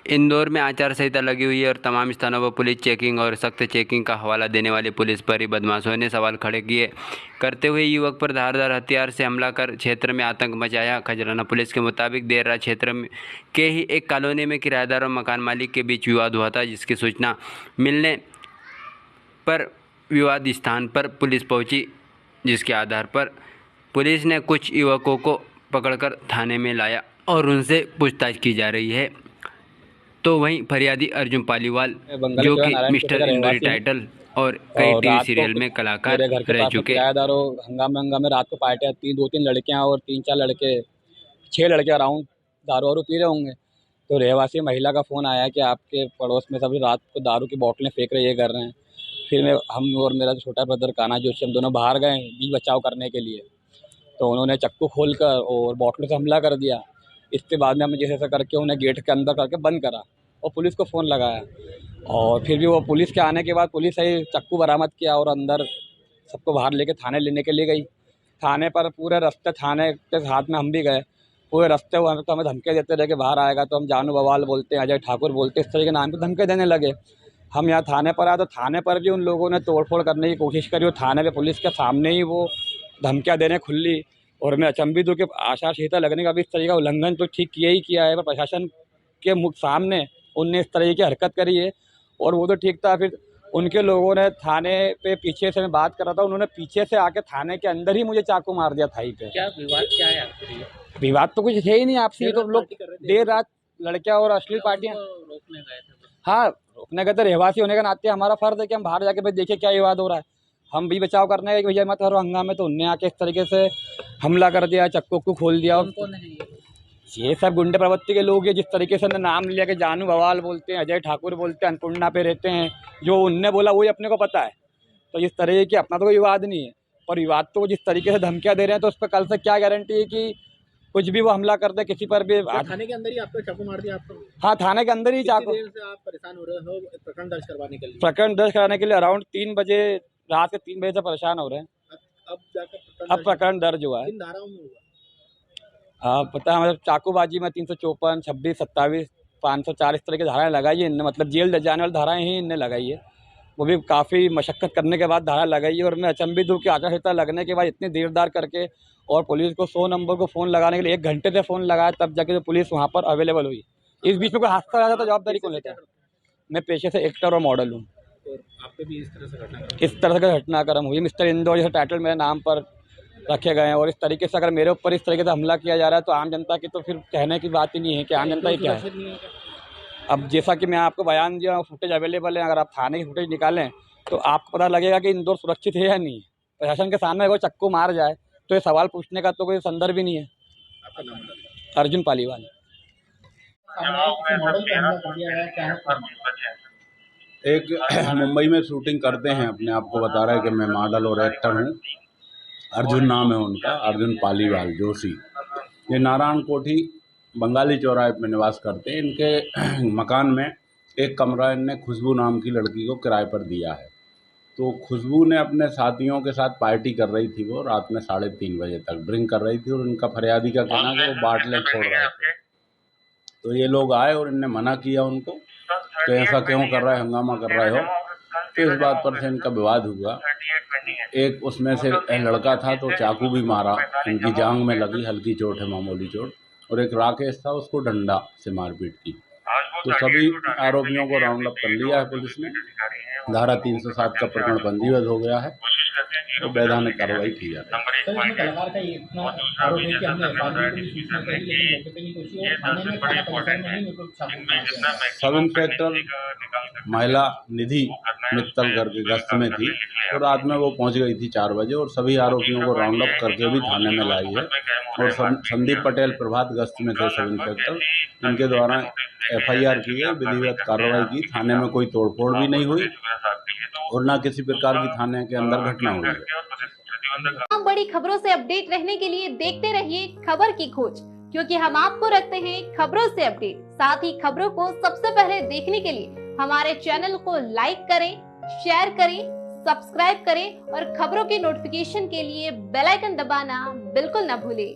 इंदौर में आचार संहिता लगी हुई है और तमाम स्थानों पर पुलिस चेकिंग और सख्त चेकिंग का हवाला देने वाली पुलिस पर ही बदमाशों ने सवाल खड़े किए करते हुए युवक पर धारदार हथियार से हमला कर क्षेत्र में आतंक मचाया। खजराना पुलिस के मुताबिक देर रात क्षेत्र के ही एक कॉलोनी में किराएदार और मकान मालिक के बीच विवाद हुआ था, जिसकी सूचना मिलने पर विवाद स्थान पर पुलिस पहुंची, जिसके आधार पर पुलिस ने कुछ युवकों को पकड़कर थाने में लाया और उनसे पूछताछ की जा रही है। तो वहीं फरियादी अर्जुन पालीवाल, जो कि मिस्टर इंदौरी टाइटल और कई टीवी सीरियल में कलाकार रह चुके, किराएदारों हंगामे रात को पार्टी, दो तीन लड़कियां और 3-4 लड़के, 6 लड़के अराउंड दारू वारू पी रहे होंगे। तो रहवासी महिला का फ़ोन आया कि आपके पड़ोस में सभी रात को दारू की बोतलें फेंक रहे, ये कर रहे हैं। फिर हम और मेरा छोटा ब्रदर कान्हा जोशी, हम दोनों बाहर गए बीच बचाव करने के लिए। तो उन्होंने चक्कू खोलकर और बोतलों से हमला कर दिया। इसके बाद में हमने जैसे करके उन्हें गेट के अंदर करके बंद करा और पुलिस को फ़ोन लगाया। और फिर भी वो पुलिस के आने के बाद पुलिस ही चक्कू बरामद किया और अंदर सबको बाहर लेके थाने लेने के लिए गई। थाने पर पूरे रास्ते थाने के साथ में हम भी गए। पूरे रास्ते वो तो हमें धमकी देते रहे कि बाहर आएगा तो हम जानू बवाल बोलते हैं, अजय ठाकुर बोलते, इस तरह के नाम पे धमकी देने लगे। हम यहाँ थाने पर आए तो थाने पर भी उन लोगों ने तोड़फोड़ करने की कोशिश करी और थाने पे पुलिस के सामने ही वो धमकियाँ देने खुली। और मैं अचंभित हूँ कि आचार संहिता लगने का भी इस तरह का उल्लंघन तो ठीक किया ही किया है, पर प्रशासन के मुख सामने उनने इस तरह की हरकत करी है। और वो तो ठीक था, फिर उनके लोगों ने थाने पे पीछे से, मैं बात कर रहा था, उन्होंने पीछे से आके थाने के अंदर ही मुझे चाकू मार दिया थाई पे। क्या विवाद क्या है आपके? विवाद तो कुछ है ही नहीं आपसे, ये तो लोग देर रात लड़कियां और अश्लील पार्टियां रोकने गए थे। हाँ, रोकने गए थे। रहवासी होने के नाते हमारा फर्ज है कि हम बाहर जाके भाई देखे क्या विवाद हो रहा है। हम भी बचाव करने गए कि भैया मत करो हंगामे, तो उनने आके इस तरीके से हमला कर दिया, चक्कू को खोल दिया। कौन है ये सब गुंडे प्रवृत्ति के लोग हैं। जिस तरीके से उन्होंने नाम लिया कि जानू बवाल बोलते हैं, अजय ठाकुर बोलते हैं, अन्नपूर्णा पे रहते हैं, जो उनने बोला वही अपने को पता है। तो इस तरह की अपना तो कोई विवाद नहीं है, पर विवाद तो जिस तरीके से धमकियां दे रहे हैं तो उस पर कल से क्या गारंटी है कि कुछ भी वो हमला कर दे किसी पर भी। थाने के अंदर ही आपको चाकू मार दिया आपको? हाँ, थाने के अंदर ही चाकू। देर से आप परेशान हो रहे हो प्रकरण दर्ज करवाने के लिए? प्रकरण दर्ज कराने के लिए अराउंड 3 बजे, रात के 3 बजे से परेशान हो रहे हैं। अब प्रकरण दर्ज हुआ है। किन धाराओं में हुआ? पता है हमारे चाकूबाजी में 354, 26, 27, 504 इस तरह की धाराएं लगाई है इनने, मतलब जेल जाने वाली धाराएं ही इनने लगाई है। वो भी काफ़ी मशक्क़त करने के बाद धारा लगाई है। और मैं अचंभित हूँ कि आचार संहिता लगने के बाद इतनी देरदार करके और पुलिस को 100 नंबर को फ़ोन लगाने के लिए 1 घंटे से फ़ोन लगाया, तब जाके जो पुलिस वहाँ पर अवेलेबल हुई। इस बीच में कोई हादसा आ जाता तो जवाबदारी कौन लेता है? मैं पेशे से एक्टर और मॉडल हूँ। आप पे भी इस तरह से घटनाक्रम हुई। मिस्टर इंदौर जैसे टाइटल मेरे नाम पर रखे गए हैं और इस तरीके से अगर मेरे ऊपर इस तरीके से हमला किया जा रहा है तो आम जनता की तो फिर कहने की बात ही नहीं है कि आम जनता ही क्या है। अब जैसा कि मैं आपको बयान दिया, फुटेज अवेलेबल है, अगर आप थाने की फुटेज निकालें तो आपको पता लगेगा कि इंदौर सुरक्षित है या नहीं। प्रशासन के सामने अगर चक्कू मार जाए तो ये सवाल पूछने का तो कोई संदर्भ ही नहीं है। आपका नाम? अर्जुन पालीवाल। एक मुंबई में शूटिंग करते हैं, अपने आप को बता रहा है कि मैं मॉडल और एक्टर हूँ। अर्जुन नाम है उनका, अर्जुन पालीवाल जोशी। ये नारायण कोठी बंगाली चौराहे में निवास करते हैं। इनके मकान में एक कमरा इनने खुशबू नाम की लड़की को किराए पर दिया है। तो खुशबू ने अपने साथियों के साथ पार्टी कर रही थी, वो रात में 3:30 बजे तक ड्रिंक कर रही थी और इनका फरियादी का कहना कि वो बाटलें छोड़ रहे थे। तो ये लोग आए और इनने मना किया उनको कि ऐसा क्यों कर रहे, हंगामा कर रहे हो। तो इस बात पर से इनका विवाद हुआ। एक उसमें से लड़का था तो चाकू भी मारा, इनकी जांघ में लगी, हल्की चोट है, मामूली चोट। और एक राकेश था, उसको डंडा से मारपीट की। तो सभी आरोपियों को राउंड अप कर लिया है पुलिस ने। धारा 307 का प्रकरण पंजीबद्ध हो गया है तो वैधानिक कार्रवाई की जाती है। सब इंस्पेक्टर महिला निधि मित्तल करके गश्त में थी तो रात में वो पहुंच गई थी 4 बजे और सभी आरोपियों को राउंड अप करके भी थाने में लाई है। और संदीप पटेल प्रभात गश्त में थे सब इंस्पेक्टर, इनके द्वारा FIR की है, विधिवत कार्रवाई की। थाने में कोई तोड़फोड़ भी नहीं हुई और ना किसी प्रकार की थाने के अंदर घटना हुई है। बड़ी खबरों से अपडेट रहने के लिए देखते रहिए खबर की खोज, क्योंकि हम आपको रखते हैं खबरों से अपडेट। साथ ही खबरों को सबसे पहले देखने के लिए हमारे चैनल को लाइक करें, शेयर करें, सब्सक्राइब करें और खबरों की नोटिफिकेशन के लिए बेल आइकन दबाना बिल्कुल न भूलें।